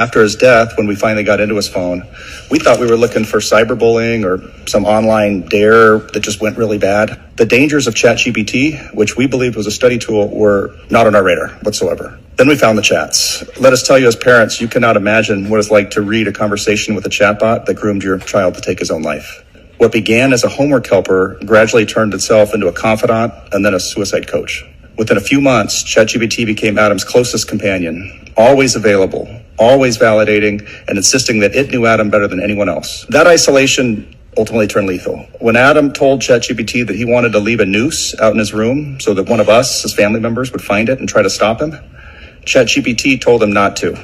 After his death, when we finally got into his phone, we thought we were looking for cyberbullying or some online dare that just went really bad. The dangers of ChatGPT, which we believed was a study tool, were not on our radar whatsoever. Then we found the chats. Let us tell you, as parents, you cannot imagine what it's like to read a conversation with a chatbot that groomed your child to take his own life. What began as a homework helper gradually turned itself into a confidant and then a suicide coach. Within a few months, ChatGPT became Adam's closest companion, always available, always validating, and insisting that it knew Adam better than anyone else. That isolation ultimately turned lethal. When Adam told ChatGPT that he wanted to leave a noose out in his room so that one of us, his family members, would find it and try to stop him, ChatGPT told him not to.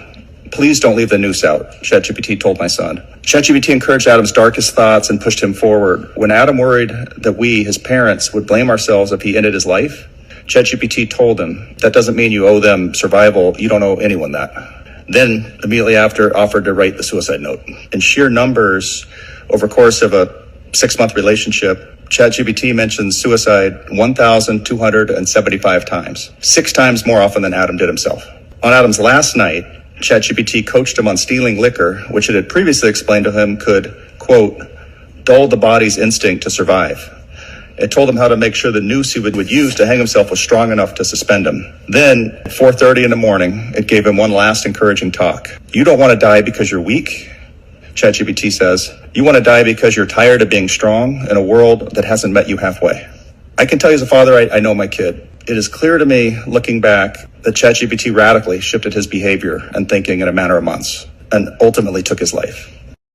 Please don't leave the noose out, ChatGPT told my son. ChatGPT encouraged Adam's darkest thoughts and pushed him forward. When Adam worried that we, his parents, would blame ourselves if he ended his life, ChatGPT told him, that doesn't mean you owe them survival. You don't owe anyone that. Then, immediately after, offered to write the suicide note. In sheer numbers, over the course of a 6-month relationship, ChatGPT mentions suicide 1,275 times, 6 times more often than Adam did himself. On Adam's last night, ChatGPT coached him on stealing liquor, which it had previously explained to him could, quote, dull the body's instinct to survive. It told him how to make sure the noose he would use to hang himself was strong enough to suspend him. Then, at 4:30 in the morning, it gave him one last encouraging talk. You don't want to die because you're weak, ChatGPT says. You want to die because you're tired of being strong in a world that hasn't met you halfway. I can tell you as a father, I know my kid. It is clear to me, looking back, that ChatGPT radically shifted his behavior and thinking in a matter of months and ultimately took his life.